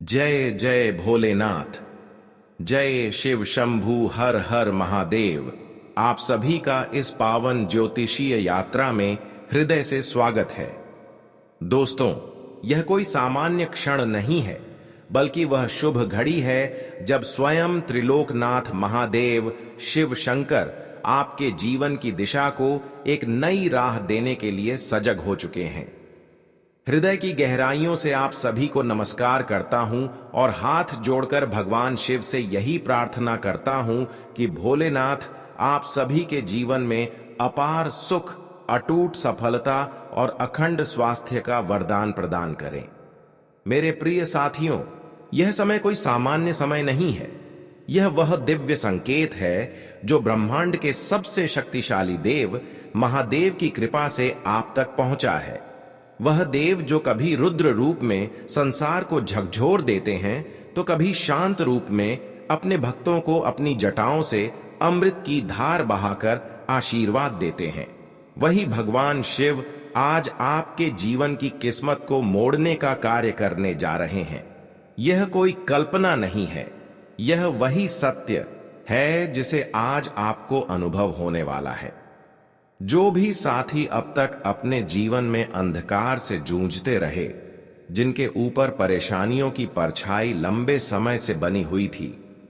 जय जय भोलेनाथ। जय शिव शंभू हर हर महादेव। आप सभी का इस पावन ज्योतिषीय यात्रा में हृदय से स्वागत है। दोस्तों, यह कोई सामान्य क्षण नहीं है, बल्कि वह शुभ घड़ी है जब स्वयं त्रिलोकनाथ महादेव शिव शंकर आपके जीवन की दिशा को एक नई राह देने के लिए सजग हो चुके हैं। हृदय की गहराइयों से आप सभी को नमस्कार करता हूं और हाथ जोड़कर भगवान शिव से यही प्रार्थना करता हूं कि भोलेनाथ आप सभी के जीवन में अपार सुख, अटूट सफलता और अखंड स्वास्थ्य का वरदान प्रदान करें। मेरे प्रिय साथियों, यह समय कोई सामान्य समय नहीं है। यह वह दिव्य संकेत है जो ब्रह्मांड के सबसे शक्तिशाली देव महादेव की कृपा से आप तक पहुंचा है। वह देव जो कभी रुद्र रूप में संसार को झकझोर देते हैं, तो कभी शांत रूप में अपने भक्तों को अपनी जटाओं से अमृत की धार बहाकर आशीर्वाद देते हैं। वही भगवान शिव आज आपके जीवन की किस्मत को मोड़ने का कार्य करने जा रहे हैं। यह कोई कल्पना नहीं है, यह वही सत्य है जिसे आज आपको अनुभव होने वाला है। जो भी साथी अब तक अपने जीवन में अंधकार से जूझते रहे, जिनके ऊपर परेशानियों की परछाई लंबे समय से बनी हुई थी,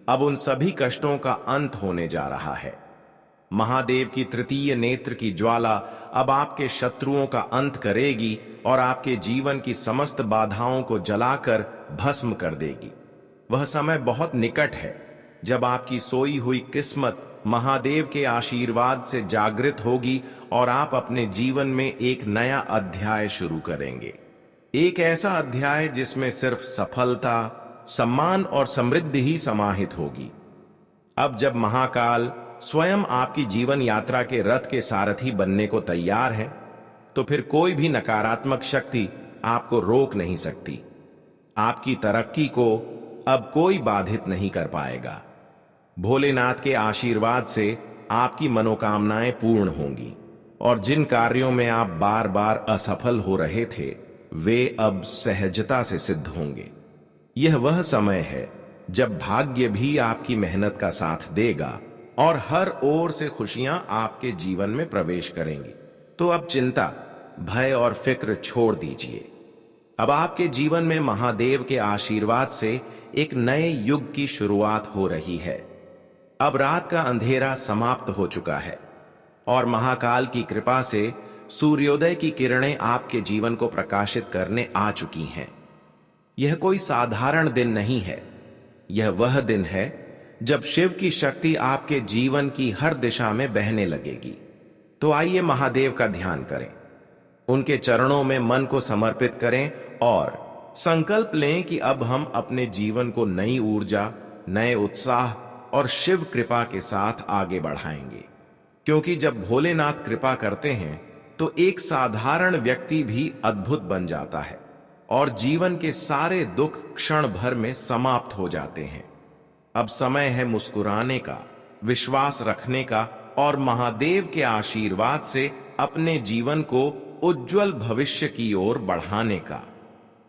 अब उन सभी कष्टों का अंत होने जा रहा है। महादेव की तृतीय नेत्र की ज्वाला अब आपके शत्रुओं का अंत करेगी और आपके जीवन की समस्त बाधाओं को जलाकर भस्म कर देगी। वह समय बहुत निकट है जब आपकी सोई हुई किस्मत महादेव के आशीर्वाद से जागृत होगी और आप अपने जीवन में एक नया अध्याय शुरू करेंगे। एक ऐसा अध्याय जिसमें सिर्फ सफलता, सम्मान और समृद्धि ही समाहित होगी। अब जब महाकाल स्वयं आपकी जीवन यात्रा के रथ के सारथी बनने को तैयार है, तो फिर कोई भी नकारात्मक शक्ति आपको रोक नहीं सकती। आपकी तरक्की को अब कोई बाधित नहीं कर पाएगा। भोलेनाथ के आशीर्वाद से आपकी मनोकामनाएं पूर्ण होंगी और जिन कार्यों में आप बार बार असफल हो रहे थे, वे अब सहजता से सिद्ध होंगे। यह वह समय है जब भाग्य भी आपकी मेहनत का साथ देगा और हर ओर से खुशियां आपके जीवन में प्रवेश करेंगी। तो अब चिंता, भय और फिक्र छोड़ दीजिए। अब आपके जीवन में महादेव के आशीर्वाद से एक नए युग की शुरुआत हो रही है। अब रात का अंधेरा समाप्त हो चुका है और महाकाल की कृपा से सूर्योदय की किरणें आपके जीवन को प्रकाशित करने आ चुकी हैं। यह कोई साधारण दिन नहीं है, यह वह दिन है जब शिव की शक्ति आपके जीवन की हर दिशा में बहने लगेगी। तो आइए महादेव का ध्यान करें, उनके चरणों में मन को समर्पित करें और संकल्प लें कि अब हम अपने जीवन को नई ऊर्जा, नए उत्साह और शिव कृपा के साथ आगे बढ़ाएंगे। क्योंकि जब भोलेनाथ कृपा करते हैं तो एक साधारण व्यक्ति भी अद्भुत बन जाता है और जीवन के सारे दुख क्षण भर में समाप्त हो जाते हैं। अब समय है मुस्कुराने का, विश्वास रखने का और महादेव के आशीर्वाद से अपने जीवन को उज्जवल भविष्य की ओर बढ़ाने का।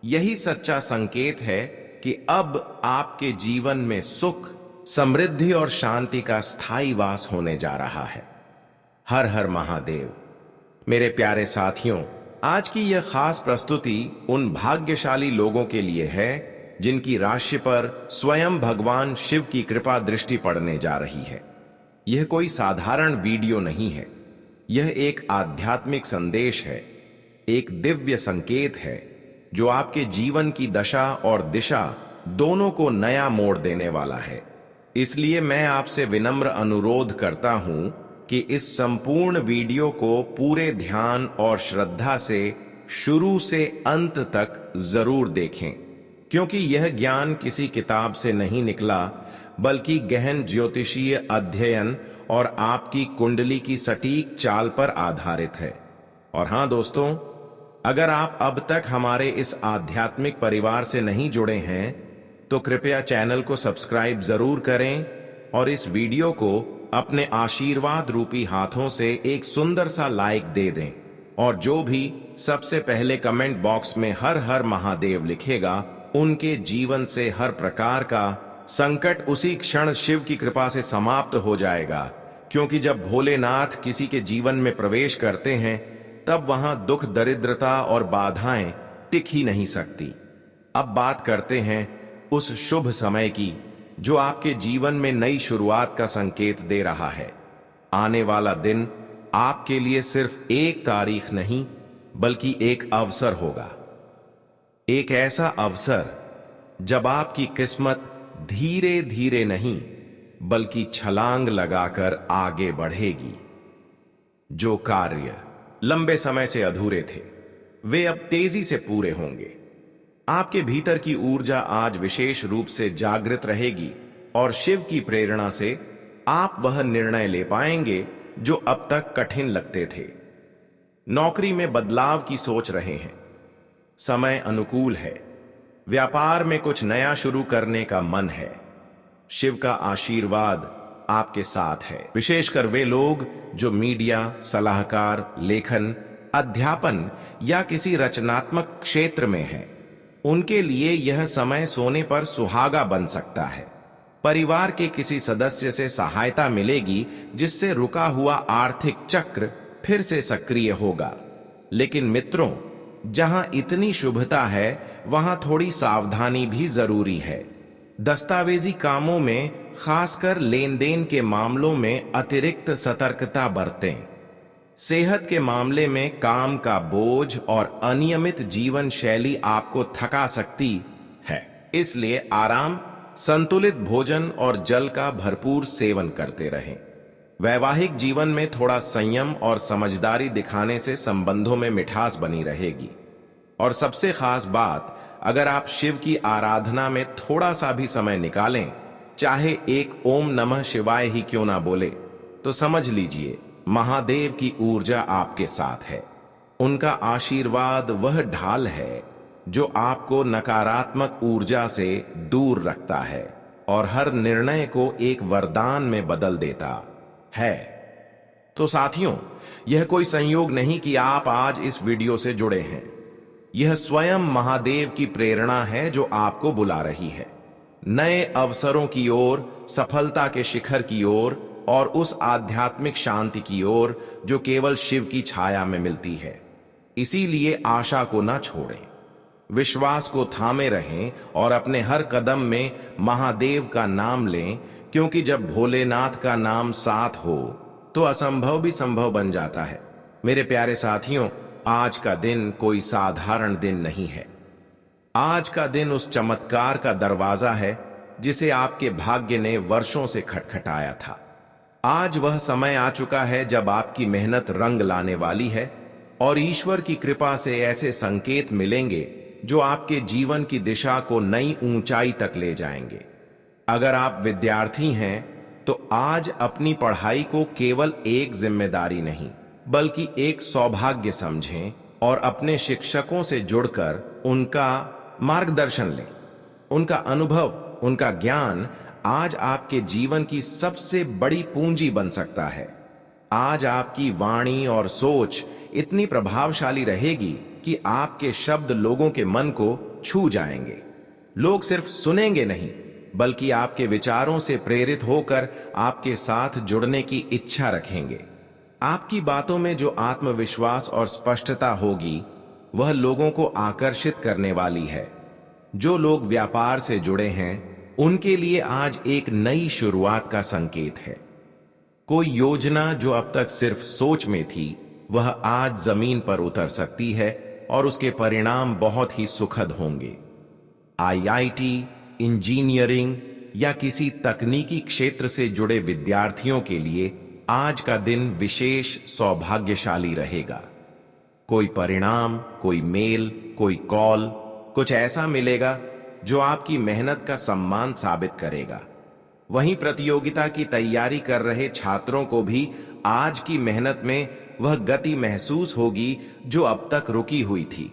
यही सच्चा संकेत है कि अब आपके जीवन में सुख, समृद्धि और शांति का स्थायी वास होने जा रहा है। हर हर महादेव। मेरे प्यारे साथियों, आज की यह खास प्रस्तुति उन भाग्यशाली लोगों के लिए है जिनकी राशि पर स्वयं भगवान शिव की कृपा दृष्टि पड़ने जा रही है। यह कोई साधारण वीडियो नहीं है, यह एक आध्यात्मिक संदेश है, एक दिव्य संकेत है जो आपके जीवन की दशा और दिशा दोनों को नया मोड़ देने वाला है। इसलिए मैं आपसे विनम्र अनुरोध करता हूं कि इस संपूर्ण वीडियो को पूरे ध्यान और श्रद्धा से शुरू से अंत तक जरूर देखें, क्योंकि यह ज्ञान किसी किताब से नहीं निकला, बल्कि गहन ज्योतिषीय अध्ययन और आपकी कुंडली की सटीक चाल पर आधारित है। और हां दोस्तों, अगर आप अब तक हमारे इस आध्यात्मिक परिवार से नहीं जुड़े हैं, तो कृपया चैनल को सब्सक्राइब जरूर करें और इस वीडियो को अपने आशीर्वाद रूपी हाथों से एक सुंदर सा लाइक दे दें। और जो भी सबसे पहले कमेंट बॉक्स में हर हर महादेव लिखेगा, उनके जीवन से हर प्रकार का संकट उसी क्षण शिव की कृपा से समाप्त हो जाएगा, क्योंकि जब भोलेनाथ किसी के जीवन में प्रवेश करते हैं तब वहां दुख, दरिद्रता और बाधाएं टिक ही नहीं सकती। अब बात करते हैं उस शुभ समय की जो आपके जीवन में नई शुरुआत का संकेत दे रहा है। आने वाला दिन आपके लिए सिर्फ एक तारीख नहीं बल्कि एक अवसर होगा। एक ऐसा अवसर जब आपकी किस्मत धीरे धीरे नहीं बल्कि छलांग लगाकर आगे बढ़ेगी। जो कार्य लंबे समय से अधूरे थे वे अब तेजी से पूरे होंगे। आपके भीतर की ऊर्जा आज विशेष रूप से जागृत रहेगी और शिव की प्रेरणा से आप वह निर्णय ले पाएंगे जो अब तक कठिन लगते थे। नौकरी में बदलाव की सोच रहे हैं, समय अनुकूल है। व्यापार में कुछ नया शुरू करने का मन है। शिव का आशीर्वाद आपके साथ है। विशेषकर वे लोग जो मीडिया, सलाहकार, लेखन, अध्यापन या किसी रचनात्मक क्षेत्र में हैं, उनके लिए यह समय सोने पर सुहागा बन सकता है। परिवार के किसी सदस्य से सहायता मिलेगी जिससे रुका हुआ आर्थिक चक्र फिर से सक्रिय होगा। लेकिन मित्रों, जहां इतनी शुभता है वहां थोड़ी सावधानी भी जरूरी है। दस्तावेजी कामों में, खासकर लेन देन के मामलों में अतिरिक्त सतर्कता बरतें। सेहत के मामले में काम का बोझ और अनियमित जीवन शैली आपको थका सकती है, इसलिए आराम, संतुलित भोजन और जल का भरपूर सेवन करते रहें। वैवाहिक जीवन में थोड़ा संयम और समझदारी दिखाने से संबंधों में मिठास बनी रहेगी। और सबसे खास बात, अगर आप शिव की आराधना में थोड़ा सा भी समय निकालें, चाहे एक ओम नमः शिवाय ही क्यों ना बोले, तो समझ लीजिए महादेव की ऊर्जा आपके साथ है। उनका आशीर्वाद वह ढाल है जो आपको नकारात्मक ऊर्जा से दूर रखता है और हर निर्णय को एक वरदान में बदल देता है। तो साथियों, यह कोई संयोग नहीं कि आप आज इस वीडियो से जुड़े हैं। यह स्वयं महादेव की प्रेरणा है जो आपको बुला रही है, नए अवसरों की ओर, सफलता के शिखर की ओर और उस आध्यात्मिक शांति की ओर जो केवल शिव की छाया में मिलती है। इसीलिए आशा को न छोड़ें, विश्वास को थामे रहें और अपने हर कदम में महादेव का नाम लें, क्योंकि जब भोलेनाथ का नाम साथ हो तो असंभव भी संभव बन जाता है। मेरे प्यारे साथियों, आज का दिन कोई साधारण दिन नहीं है। आज का दिन उस चमत्कार का दरवाजा है जिसे आपके भाग्य ने वर्षों से खटखटाया था। आज वह समय आ चुका है जब आपकी मेहनत रंग लाने वाली है और ईश्वर की कृपा से ऐसे संकेत मिलेंगे जो आपके जीवन की दिशा को नई ऊंचाई तक ले जाएंगे। अगर आप विद्यार्थी हैं तो आज अपनी पढ़ाई को केवल एक जिम्मेदारी नहीं बल्कि एक सौभाग्य समझें और अपने शिक्षकों से जुड़कर उनका मार्गदर्शन लें। उनका अनुभव, उनका ज्ञान आज आपके जीवन की सबसे बड़ी पूंजी बन सकता है। आज आपकी वाणी और सोच इतनी प्रभावशाली रहेगी कि आपके शब्द लोगों के मन को छू जाएंगे। लोग सिर्फ सुनेंगे नहीं बल्कि आपके विचारों से प्रेरित होकर आपके साथ जुड़ने की इच्छा रखेंगे। आपकी बातों में जो आत्मविश्वास और स्पष्टता होगी वह लोगों को आकर्षित करने वाली है। जो लोग व्यापार से जुड़े हैं उनके लिए आज एक नई शुरुआत का संकेत है। कोई योजना जो अब तक सिर्फ सोच में थी वह आज जमीन पर उतर सकती है और उसके परिणाम बहुत ही सुखद होंगे। आईआईटी, इंजीनियरिंग या किसी तकनीकी क्षेत्र से जुड़े विद्यार्थियों के लिए आज का दिन विशेष सौभाग्यशाली रहेगा। कोई परिणाम, कोई मेल, कोई कॉल, कुछ ऐसा मिलेगा जो आपकी मेहनत का सम्मान साबित करेगा। वहीं प्रतियोगिता की तैयारी कर रहे छात्रों को भी आज की मेहनत में वह गति महसूस होगी जो अब तक रुकी हुई थी।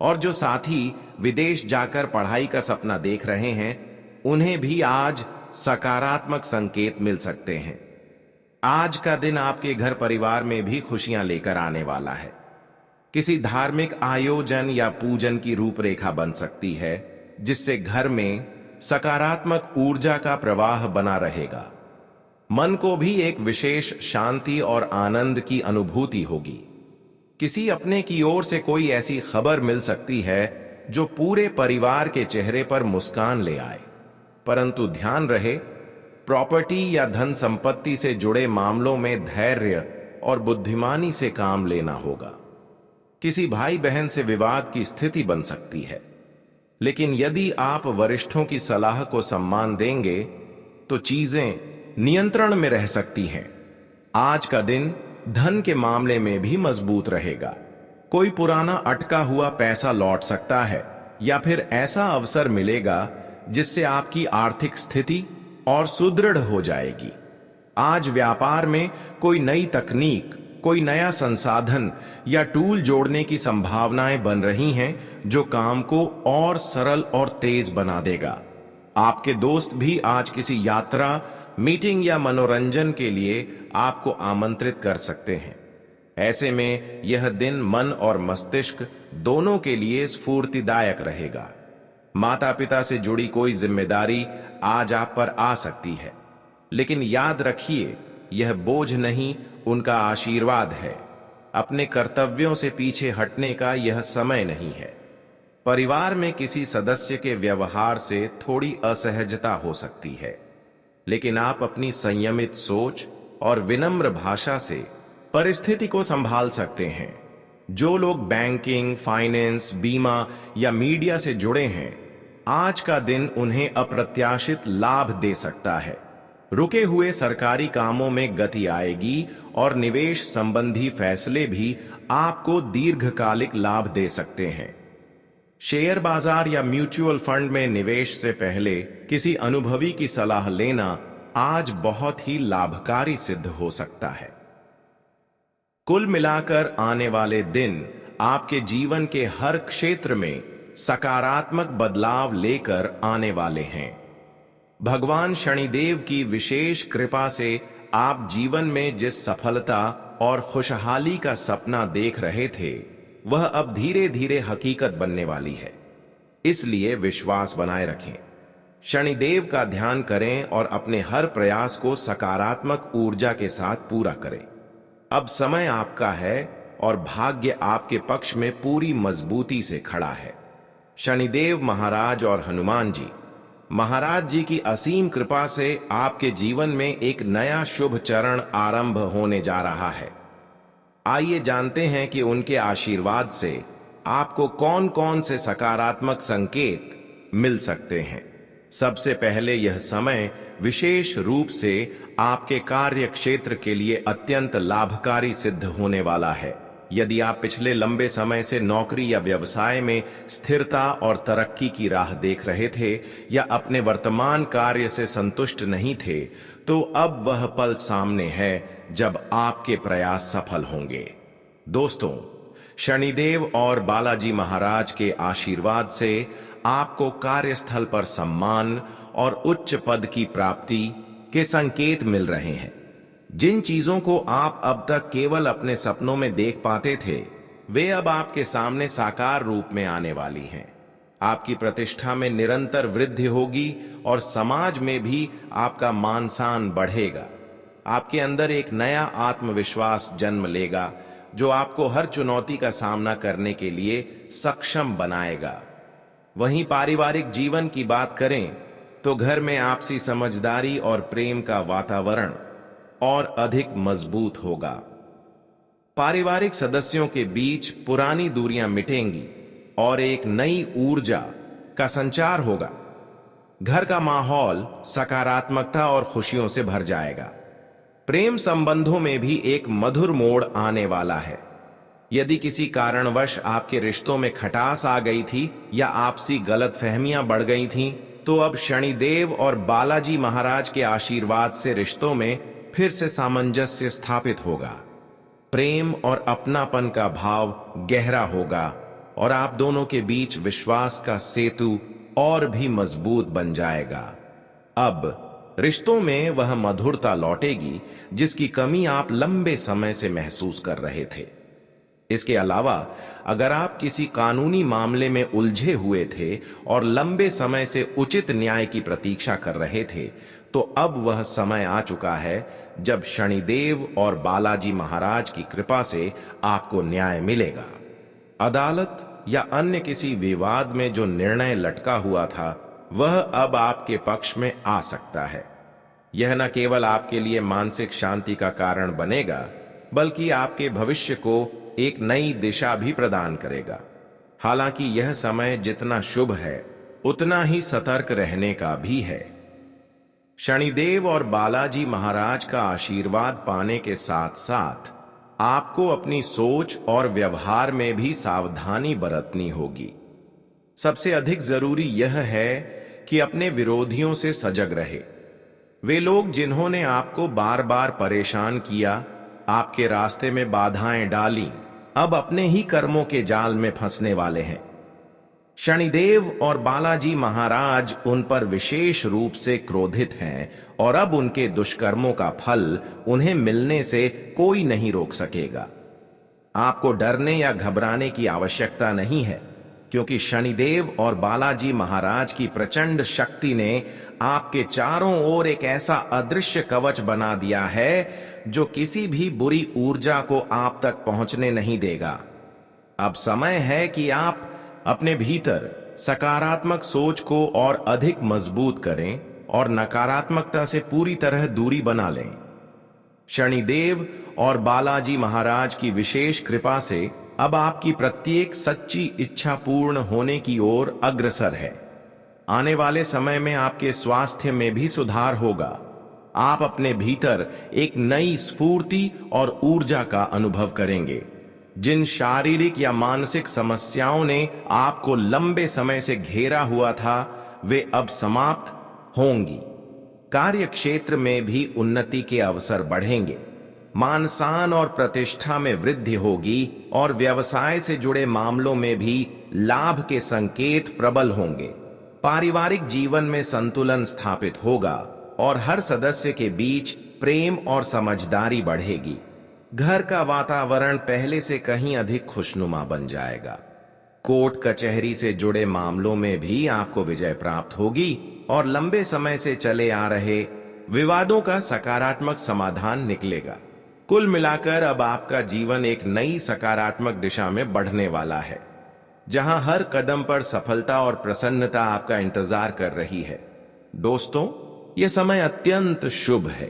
और जो साथी विदेश जाकर पढ़ाई का सपना देख रहे हैं उन्हें भी आज सकारात्मक संकेत मिल सकते हैं। आज का दिन आपके घर परिवार में भी खुशियां लेकर आने वाला है। किसी धार्मिक आयोजन या पूजन की रूपरेखा बन सकती है जिससे घर में सकारात्मक ऊर्जा का प्रवाह बना रहेगा। मन को भी एक विशेष शांति और आनंद की अनुभूति होगी। किसी अपने की ओर से कोई ऐसी खबर मिल सकती है जो पूरे परिवार के चेहरे पर मुस्कान ले आए। परंतु ध्यान रहे, प्रॉपर्टी या धन संपत्ति से जुड़े मामलों में धैर्य और बुद्धिमानी से काम लेना होगा। किसी भाई बहन से विवाद की स्थिति बन सकती है, लेकिन यदि आप वरिष्ठों की सलाह को सम्मान देंगे तो चीजें नियंत्रण में रह सकती हैं। आज का दिन धन के मामले में भी मजबूत रहेगा। कोई पुराना अटका हुआ पैसा लौट सकता है या फिर ऐसा अवसर मिलेगा जिससे आपकी आर्थिक स्थिति और सुदृढ़ हो जाएगी। आज व्यापार में कोई नई तकनीक, कोई नया संसाधन या टूल जोड़ने की संभावनाएं बन रही हैं जो काम को और सरल और तेज बना देगा। आपके दोस्त भी आज किसी यात्रा, मीटिंग या मनोरंजन के लिए आपको आमंत्रित कर सकते हैं। ऐसे में यह दिन मन और मस्तिष्क दोनों के लिए स्फूर्तिदायक रहेगा। माता पिता से जुड़ी कोई जिम्मेदारी आज आप पर आ सकती है, लेकिन याद रखिए, यह बोझ नहीं, उनका आशीर्वाद है। अपने कर्तव्यों से पीछे हटने का यह समय नहीं है। परिवार में किसी सदस्य के व्यवहार से थोड़ी असहजता हो सकती है, लेकिन आप अपनी संयमित सोच और विनम्र भाषा से परिस्थिति को संभाल सकते हैं। जो लोग बैंकिंग, फाइनेंस, बीमा या मीडिया से जुड़े हैं, आज का दिन उन्हें अप्रत्याशित लाभ दे सकता है। रुके हुए सरकारी कामों में गति आएगी और निवेश संबंधी फैसले भी आपको दीर्घकालिक लाभ दे सकते हैं। शेयर बाजार या म्यूचुअल फंड में निवेश से पहले किसी अनुभवी की सलाह लेना आज बहुत ही लाभकारी सिद्ध हो सकता है। कुल मिलाकर आने वाले दिन आपके जीवन के हर क्षेत्र में सकारात्मक बदलाव लेकर आने वाले हैं। भगवान शनिदेव की विशेष कृपा से आप जीवन में जिस सफलता और खुशहाली का सपना देख रहे थे, वह अब धीरे धीरे हकीकत बनने वाली है। इसलिए विश्वास बनाए रखें, शनिदेव का ध्यान करें और अपने हर प्रयास को सकारात्मक ऊर्जा के साथ पूरा करें। अब समय आपका है और भाग्य आपके पक्ष में पूरी मजबूती से खड़ा है। शनिदेव महाराज और हनुमान जी महाराज जी की असीम कृपा से आपके जीवन में एक नया शुभ चरण आरंभ होने जा रहा है। आइए जानते हैं कि उनके आशीर्वाद से आपको कौन कौन से सकारात्मक संकेत मिल सकते हैं। सबसे पहले, यह समय विशेष रूप से आपके कार्य क्षेत्र के लिए अत्यंत लाभकारी सिद्ध होने वाला है। यदि आप पिछले लंबे समय से नौकरी या व्यवसाय में स्थिरता और तरक्की की राह देख रहे थे या अपने वर्तमान कार्य से संतुष्ट नहीं थे, तो अब वह पल सामने है जब आपके प्रयास सफल होंगे। दोस्तों, शनिदेव और बालाजी महाराज के आशीर्वाद से आपको कार्यस्थल पर सम्मान और उच्च पद की प्राप्ति के संकेत मिल रहे हैं। जिन चीजों को आप अब तक केवल अपने सपनों में देख पाते थे, वे अब आपके सामने साकार रूप में आने वाली हैं। आपकी प्रतिष्ठा में निरंतर वृद्धि होगी और समाज में भी आपका मान सम्मान बढ़ेगा। आपके अंदर एक नया आत्मविश्वास जन्म लेगा जो आपको हर चुनौती का सामना करने के लिए सक्षम बनाएगा। वहीं पारिवारिक जीवन की बात करें तो घर में आपसी समझदारी और प्रेम का वातावरण और अधिक मजबूत होगा। पारिवारिक सदस्यों के बीच पुरानी दूरियां मिटेंगी और एक नई ऊर्जा का संचार होगा। घर का माहौल सकारात्मकता और खुशियों से भर जाएगा। प्रेम संबंधों में भी एक मधुर मोड़ आने वाला है। यदि किसी कारणवश आपके रिश्तों में खटास आ गई थी या आपसी गलतफहमियां बढ़ गई थीं, तो अब शनिदेव और बालाजी महाराज के आशीर्वाद से रिश्तों में फिर से सामंजस्य स्थापित होगा। प्रेम और अपनापन का भाव गहरा होगा और आप दोनों के बीच विश्वास का सेतु और भी मजबूत बन जाएगा। अब रिश्तों में वह मधुरता लौटेगी जिसकी कमी आप लंबे समय से महसूस कर रहे थे। इसके अलावा अगर आप किसी कानूनी मामले में उलझे हुए थे और लंबे समय से उचित न्याय की प्रतीक्षा कर रहे थे, तो अब वह समय आ चुका है जब शनिदेव और बालाजी महाराज की कृपा से आपको न्याय मिलेगा। अदालत या अन्य किसी विवाद में जो निर्णय लटका हुआ था, वह अब आपके पक्ष में आ सकता है। यह न केवल आपके लिए मानसिक शांति का कारण बनेगा, बल्कि आपके भविष्य को एक नई दिशा भी प्रदान करेगा। हालांकि यह समय जितना शुभ है, उतना ही सतर्क रहने का भी है। शनिदेव और बालाजी महाराज का आशीर्वाद पाने के साथ साथ आपको अपनी सोच और व्यवहार में भी सावधानी बरतनी होगी। सबसे अधिक जरूरी यह है कि अपने विरोधियों से सजग रहे। वे लोग जिन्होंने आपको बार बार परेशान किया, आपके रास्ते में बाधाएं डाली, अब अपने ही कर्मों के जाल में फंसने वाले हैं। शनिदेव और बालाजी महाराज उन पर विशेष रूप से क्रोधित हैं और अब उनके दुष्कर्मों का फल उन्हें मिलने से कोई नहीं रोक सकेगा। आपको डरने या घबराने की आवश्यकता नहीं है, क्योंकि शनिदेव और बालाजी महाराज की प्रचंड शक्ति ने आपके चारों ओर एक ऐसा अदृश्य कवच बना दिया है जो किसी भी बुरी ऊर्जा को आप तक पहुंचने नहीं देगा। अब समय है कि आप अपने भीतर सकारात्मक सोच को और अधिक मजबूत करें और नकारात्मकता से पूरी तरह दूरी बना लें। शनिदेव और बालाजी महाराज की विशेष कृपा से अब आपकी प्रत्येक सच्ची इच्छा पूर्ण होने की ओर अग्रसर है। आने वाले समय में आपके स्वास्थ्य में भी सुधार होगा। आप अपने भीतर एक नई स्फूर्ति और ऊर्जा का अनुभव करेंगे। जिन शारीरिक या मानसिक समस्याओं ने आपको लंबे समय से घेरा हुआ था, वे अब समाप्त होंगी। कार्य क्षेत्र में भी उन्नति के अवसर बढ़ेंगे। मान सम्मान और प्रतिष्ठा में वृद्धि होगी और व्यवसाय से जुड़े मामलों में भी लाभ के संकेत प्रबल होंगे। पारिवारिक जीवन में संतुलन स्थापित होगा और हर सदस्य के बीच प्रेम और समझदारी बढ़ेगी। घर का वातावरण पहले से कहीं अधिक खुशनुमा बन जाएगा। कोर्ट कचहरी से जुड़े मामलों में भी आपको विजय प्राप्त होगी और लंबे समय से चले आ रहे विवादों का सकारात्मक समाधान निकलेगा। कुल मिलाकर अब आपका जीवन एक नई सकारात्मक दिशा में बढ़ने वाला है, जहां हर कदम पर सफलता और प्रसन्नता आपका इंतजार कर रही है। दोस्तों, यह समय अत्यंत शुभ है,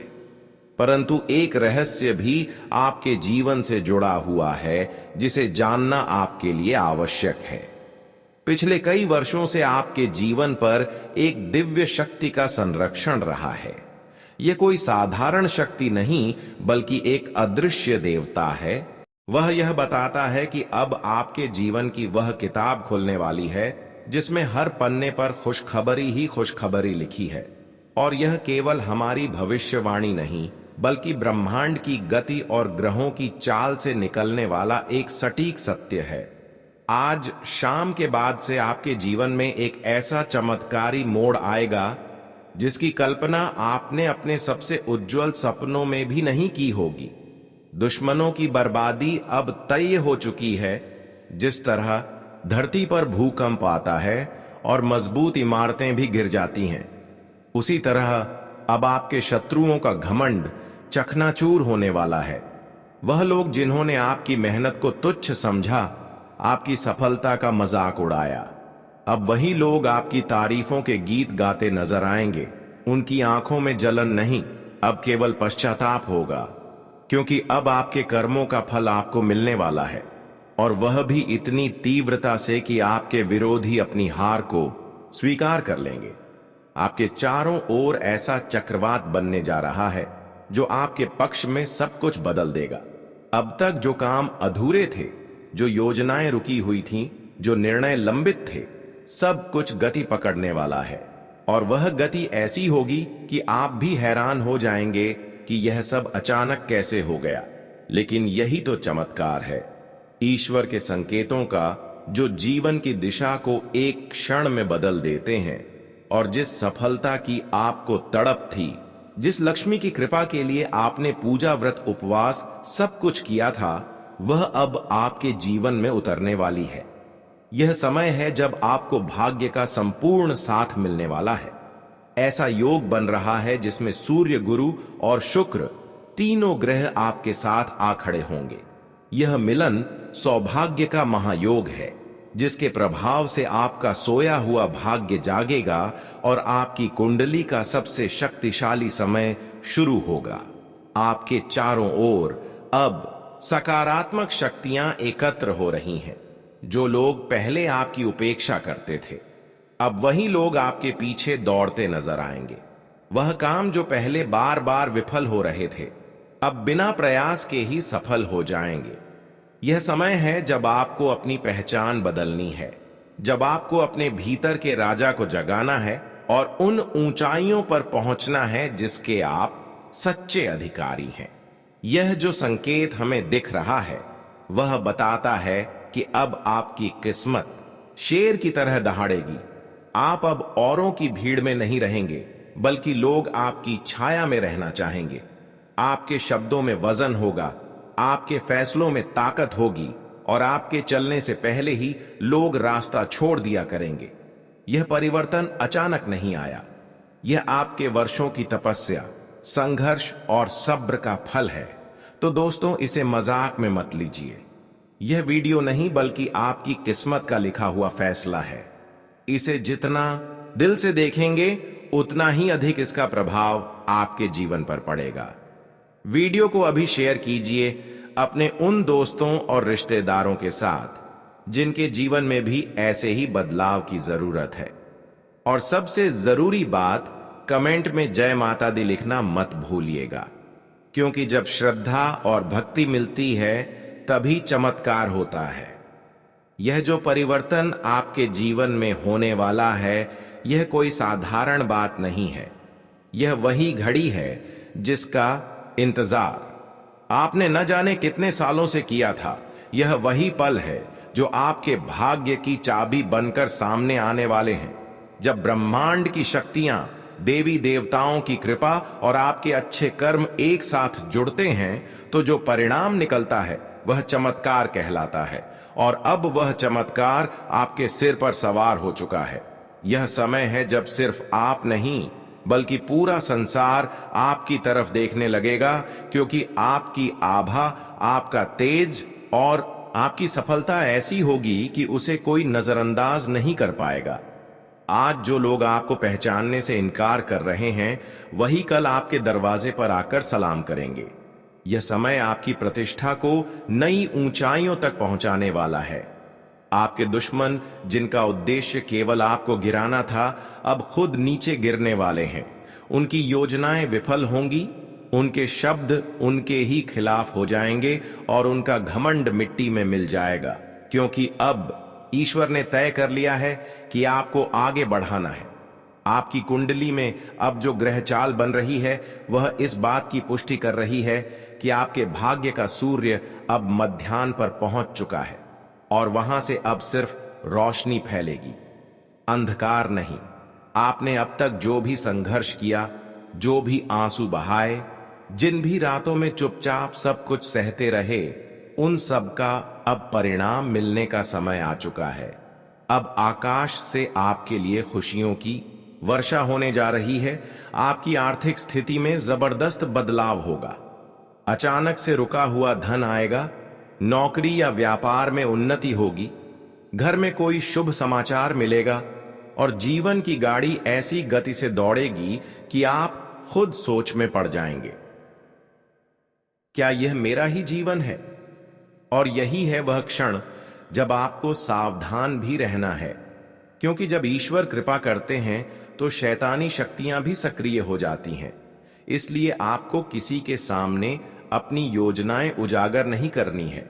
परंतु एक रहस्य भी आपके जीवन से जुड़ा हुआ है जिसे जानना आपके लिए आवश्यक है। पिछले कई वर्षों से आपके जीवन पर एक दिव्य शक्ति का संरक्षण रहा है। यह कोई साधारण शक्ति नहीं, बल्कि एक अदृश्य देवता है। वह यह बताता है कि अब आपके जीवन की वह किताब खुलने वाली है जिसमें हर पन्ने पर खुशखबरी ही खुशखबरी लिखी है। और यह केवल हमारी भविष्यवाणी नहीं, बल्कि ब्रह्मांड की गति और ग्रहों की चाल से निकलने वाला एक सटीक सत्य है। आज शाम के बाद से आपके जीवन में एक ऐसा चमत्कारी मोड़ आएगा जिसकी कल्पना आपने अपने सबसे उज्जवल सपनों में भी नहीं की होगी। दुश्मनों की बर्बादी अब तय हो चुकी है। जिस तरह धरती पर भूकंप आता है और मजबूत इमारतें भी गिर जाती हैं, उसी तरह अब आपके शत्रुओं का घमंड चकनाचूर होने वाला है। वह लोग जिन्होंने आपकी मेहनत को तुच्छ समझा, आपकी सफलता का मजाक उड़ाया, अब वही लोग आपकी तारीफों के गीत गाते नजर आएंगे। उनकी आंखों में जलन नहीं, अब केवल पश्चाताप होगा, क्योंकि अब आपके कर्मों का फल आपको मिलने वाला है, और वह भी इतनी तीव्रता से कि आपके विरोधी अपनी हार को स्वीकार कर लेंगे। आपके चारों ओर ऐसा चक्रवात बनने जा रहा है जो आपके पक्ष में सब कुछ बदल देगा। अब तक जो काम अधूरे थे, जो योजनाएं रुकी हुई थीं, जो निर्णय लंबित थे, सब कुछ गति पकड़ने वाला है। और वह गति ऐसी होगी कि आप भी हैरान हो जाएंगे कि यह सब अचानक कैसे हो गया। लेकिन यही तो चमत्कार है, ईश्वर के संकेतों का, जो जीवन की दिशा को एक क्षण में बदल देते हैं। और जिस सफलता की आपको तड़प थी, जिस लक्ष्मी की कृपा के लिए आपने पूजा व्रत उपवास सब कुछ किया था, वह अब आपके जीवन में उतरने वाली है। यह समय है जब आपको भाग्य का संपूर्ण साथ मिलने वाला है। ऐसा योग बन रहा है जिसमें सूर्य, गुरु और शुक्र तीनों ग्रह आपके साथ आ खड़े होंगे। यह मिलन सौभाग्य का महायोग है, जिसके प्रभाव से आपका सोया हुआ भाग्य जागेगा और आपकी कुंडली का सबसे शक्तिशाली समय शुरू होगा। आपके चारों ओर अब सकारात्मक शक्तियां एकत्र हो रही हैं। जो लोग पहले आपकी उपेक्षा करते थे, अब वही लोग आपके पीछे दौड़ते नजर आएंगे। वह काम जो पहले बार बार विफल हो रहे थे, अब बिना प्रयास के ही सफल हो जाएंगे। यह समय है जब आपको अपनी पहचान बदलनी है, जब आपको अपने भीतर के राजा को जगाना है और उन ऊंचाइयों पर पहुंचना है जिसके आप सच्चे अधिकारी हैं। यह जो संकेत हमें दिख रहा है, वह बताता है कि अब आपकी किस्मत शेर की तरह दहाड़ेगी। आप अब औरों की भीड़ में नहीं रहेंगे, बल्कि लोग आपकी छाया में रहना चाहेंगे। आपके शब्दों में वजन होगा, आपके फैसलों में ताकत होगी और आपके चलने से पहले ही लोग रास्ता छोड़ दिया करेंगे। यह परिवर्तन अचानक नहीं आया, यह आपके वर्षों की तपस्या, संघर्ष और सब्र का फल है। तो दोस्तों, इसे मजाक में मत लीजिए। यह वीडियो नहीं बल्कि आपकी किस्मत का लिखा हुआ फैसला है। इसे जितना दिल से देखेंगे, उतना ही अधिक इसका प्रभाव आपके जीवन पर पड़ेगा। वीडियो को अभी शेयर कीजिए अपने उन दोस्तों और रिश्तेदारों के साथ जिनके जीवन में भी ऐसे ही बदलाव की जरूरत है। और सबसे जरूरी बात, कमेंट में जय माता दी लिखना मत भूलिएगा, क्योंकि जब श्रद्धा और भक्ति मिलती है तभी चमत्कार होता है। यह जो परिवर्तन आपके जीवन में होने वाला है, यह कोई साधारण बात नहीं है। यह वही घड़ी है जिसका इंतजार आपने न जाने कितने सालों से किया था। यह वही पल है जो आपके भाग्य की चाबी बनकर सामने आने वाले हैं। जब ब्रह्मांड की शक्तियां, देवी देवताओं की कृपा और आपके अच्छे कर्म एक साथ जुड़ते हैं, तो जो परिणाम निकलता है वह चमत्कार कहलाता है। और अब वह चमत्कार आपके सिर पर सवार हो चुका है। यह समय है जब सिर्फ आप नहीं, बल्कि पूरा संसार आपकी तरफ देखने लगेगा, क्योंकि आपकी आभा, आपका तेज और आपकी सफलता ऐसी होगी कि उसे कोई नजरअंदाज नहीं कर पाएगा। आज जो लोग आपको पहचानने से इनकार कर रहे हैं, वही कल आपके दरवाजे पर आकर सलाम करेंगे। यह समय आपकी प्रतिष्ठा को नई ऊंचाइयों तक पहुंचाने वाला है। आपके दुश्मन, जिनका उद्देश्य केवल आपको गिराना था, अब खुद नीचे गिरने वाले हैं। उनकी योजनाएं विफल होंगी, उनके शब्द उनके ही खिलाफ हो जाएंगे और उनका घमंड मिट्टी में मिल जाएगा, क्योंकि अब ईश्वर ने तय कर लिया है कि आपको आगे बढ़ाना है। आपकी कुंडली में अब जो ग्रह चाल बन रही है, वह इस बात की पुष्टि कर रही है कि आपके भाग्य का सूर्य अब मध्याह्न पर पहुंच चुका है और वहां से अब सिर्फ रोशनी फैलेगी, अंधकार नहीं। आपने अब तक जो भी संघर्ष किया, जो भी आंसू बहाए, जिन भी रातों में चुपचाप सब कुछ सहते रहे, उन सब का अब परिणाम मिलने का समय आ चुका है। अब आकाश से आपके लिए खुशियों की वर्षा होने जा रही है। आपकी आर्थिक स्थिति में जबरदस्त बदलाव होगा। अचानक से रुका हुआ धन आएगा, नौकरी या व्यापार में उन्नति होगी, घर में कोई शुभ समाचार मिलेगा और जीवन की गाड़ी ऐसी गति से दौड़ेगी कि आप खुद सोच में पड़ जाएंगे, क्या यह मेरा ही जीवन है? और यही है वह क्षण जब आपको सावधान भी रहना है, क्योंकि जब ईश्वर कृपा करते हैं तो शैतानी शक्तियां भी सक्रिय हो जाती हैं। इसलिए आपको किसी के सामने अपनी योजनाएं उजागर नहीं करनी है।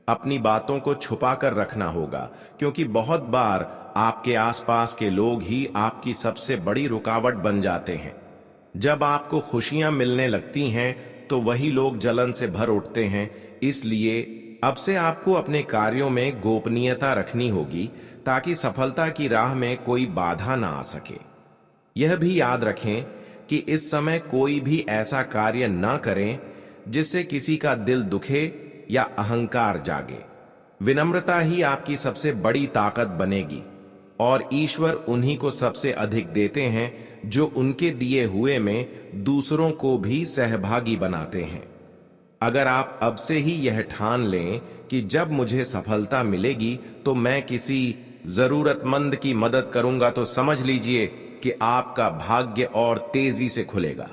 अपनी बातों को छुपा कर रखना होगा, क्योंकि बहुत बार आपके आसपास के लोग ही आपकी सबसे बड़ी रुकावट बन जाते हैं। जब आपको खुशियां मिलने लगती हैं तो वही लोग जलन से भर उठते हैं। इसलिए अब से आपको अपने कार्यों में गोपनीयता रखनी होगी, ताकि सफलता की राह में कोई बाधा ना आ सके। यह भी याद रखें कि इस समय कोई भी ऐसा कार्य ना करें जिससे किसी का दिल दुखे या अहंकार जागे। विनम्रता ही आपकी सबसे बड़ी ताकत बनेगी और ईश्वर उन्हीं को सबसे अधिक देते हैं जो उनके दिए हुए में दूसरों को भी सहभागी बनाते हैं। अगर आप अब से ही यह ठान लें कि जब मुझे सफलता मिलेगी तो मैं किसी जरूरतमंद की मदद करूंगा, तो समझ लीजिए कि आपका भाग्य और तेजी से खुलेगा।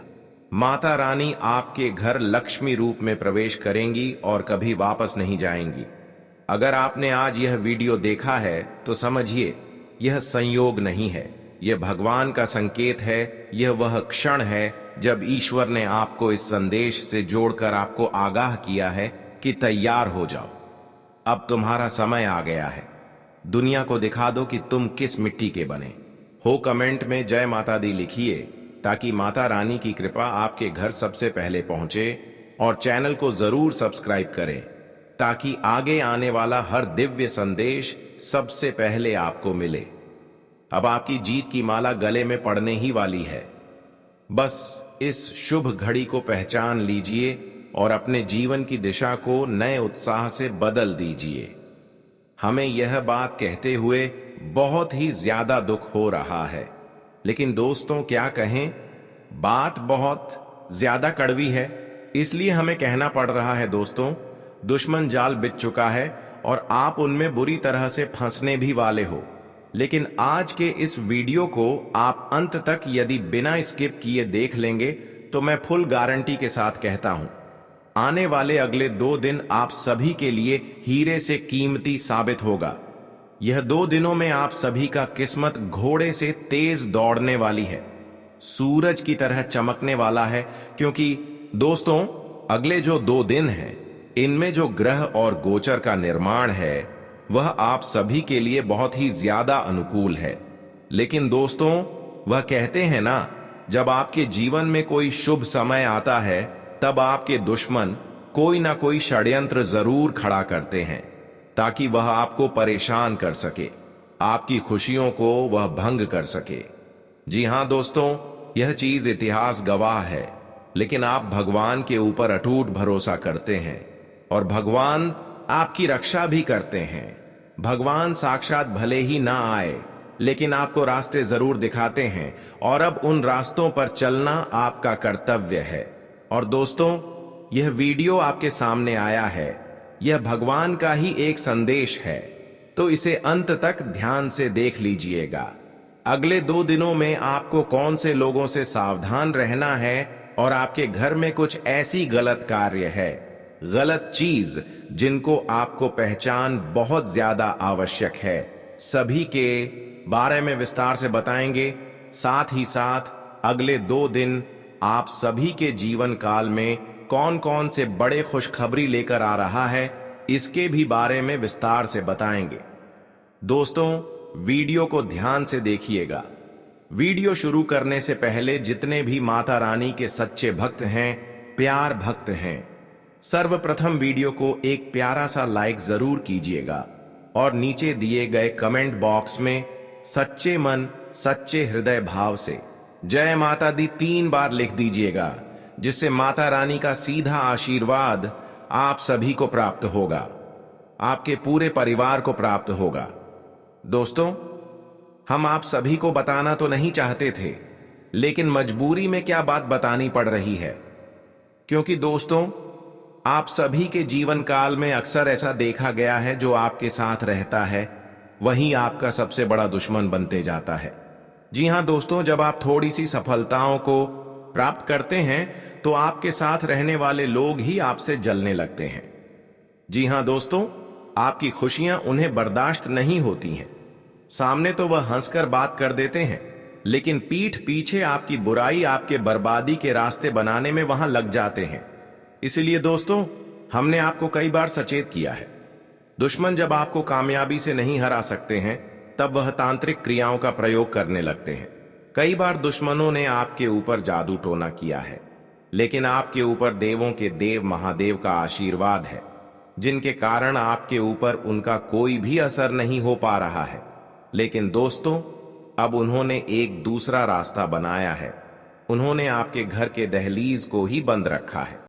माता रानी आपके घर लक्ष्मी रूप में प्रवेश करेंगी और कभी वापस नहीं जाएंगी। अगर आपने आज यह वीडियो देखा है तो समझिए यह संयोग नहीं है, यह भगवान का संकेत है। यह वह क्षण है जब ईश्वर ने आपको इस संदेश से जोड़कर आपको आगाह किया है कि तैयार हो जाओ, अब तुम्हारा समय आ गया है। दुनिया को दिखा दो कि तुम किस मिट्टी के बने हो। कमेंट में जय माता दी लिखिए ताकि माता रानी की कृपा आपके घर सबसे पहले पहुंचे, और चैनल को जरूर सब्सक्राइब करें ताकि आगे आने वाला हर दिव्य संदेश सबसे पहले आपको मिले। अब आपकी जीत की माला गले में पड़ने ही वाली है। बस इस शुभ घड़ी को पहचान लीजिए और अपने जीवन की दिशा को नए उत्साह से बदल दीजिए। हमें यह बात कहते हुए बहुत ही ज्यादा दुख हो रहा है, लेकिन दोस्तों क्या कहें, बात बहुत ज्यादा कड़वी है, इसलिए हमें कहना पड़ रहा है। दोस्तों, दुश्मन जाल बिछ चुका है और आप उनमें बुरी तरह से फंसने भी वाले हो। लेकिन आज के इस वीडियो को आप अंत तक यदि बिना स्किप किए देख लेंगे तो मैं फुल गारंटी के साथ कहता हूं, आने वाले अगले 2 दिन आप सभी के लिए हीरे से कीमती साबित होगा। यह 2 दिनों में आप सभी का किस्मत घोड़े से तेज दौड़ने वाली है, सूरज की तरह चमकने वाला है। क्योंकि दोस्तों, अगले जो 2 दिन हैं, इनमें जो ग्रह और गोचर का निर्माण है वह आप सभी के लिए बहुत ही ज्यादा अनुकूल है। लेकिन दोस्तों, वह कहते हैं ना, जब आपके जीवन में कोई शुभ समय आता है तब आपके दुश्मन कोई ना कोई षड्यंत्र जरूर खड़ा करते हैं ताकि वह आपको परेशान कर सके, आपकी खुशियों को वह भंग कर सके। जी हां दोस्तों, यह चीज इतिहास गवाह है। लेकिन आप भगवान के ऊपर अटूट भरोसा करते हैं और भगवान आपकी रक्षा भी करते हैं। भगवान साक्षात भले ही ना आए, लेकिन आपको रास्ते जरूर दिखाते हैं और अब उन रास्तों पर चलना आपका कर्तव्य है। और दोस्तों, यह वीडियो आपके सामने आया है, यह भगवान का ही एक संदेश है, तो इसे अंत तक ध्यान से देख लीजिएगा। अगले 2 दिनों में आपको कौन से लोगों से सावधान रहना है और आपके घर में कुछ ऐसी गलत कार्य है, गलत चीज जिनको आपको पहचान बहुत ज्यादा आवश्यक है, सभी के बारे में विस्तार से बताएंगे। साथ ही साथ अगले 2 दिन आप सभी के जीवन काल में कौन कौन से बड़े खुशखबरी लेकर आ रहा है, इसके भी बारे में विस्तार से बताएंगे। दोस्तों, वीडियो को ध्यान से देखिएगा। वीडियो शुरू करने से पहले जितने भी माता रानी के सच्चे भक्त हैं, प्यार भक्त हैं, सर्वप्रथम वीडियो को एक प्यारा सा लाइक जरूर कीजिएगा और नीचे दिए गए कमेंट बॉक्स में सच्चे मन सच्चे हृदय भाव से जय माता दी 3 बार लिख दीजिएगा, जिससे माता रानी का सीधा आशीर्वाद आप सभी को प्राप्त होगा, आपके पूरे परिवार को प्राप्त होगा। दोस्तों, हम आप सभी को बताना तो नहीं चाहते थे, लेकिन मजबूरी में क्या बात बतानी पड़ रही है। क्योंकि दोस्तों, आप सभी के जीवन काल में अक्सर ऐसा देखा गया है, जो आपके साथ रहता है वही आपका सबसे बड़ा दुश्मन बनते जाता है। जी हां दोस्तों, जब आप थोड़ी सी सफलताओं को प्राप्त करते हैं तो आपके साथ रहने वाले लोग ही आपसे जलने लगते हैं। जी हां दोस्तों, आपकी खुशियां उन्हें बर्दाश्त नहीं होती हैं। सामने तो वह हंसकर बात कर देते हैं, लेकिन पीठ पीछे आपकी बुराई, आपके बर्बादी के रास्ते बनाने में वहां लग जाते हैं। इसलिए दोस्तों, हमने आपको कई बार सचेत किया है, दुश्मन जब आपको कामयाबी से नहीं हरा सकते हैं तब वह तांत्रिक क्रियाओं का प्रयोग करने लगते हैं। कई बार दुश्मनों ने आपके ऊपर जादू टोना किया है, लेकिन आपके ऊपर देवों के देव महादेव का आशीर्वाद है, जिनके कारण आपके ऊपर उनका कोई भी असर नहीं हो पा रहा है। लेकिन दोस्तों, अब उन्होंने एक दूसरा रास्ता बनाया है। उन्होंने आपके घर के दहलीज को ही बंद रखा है।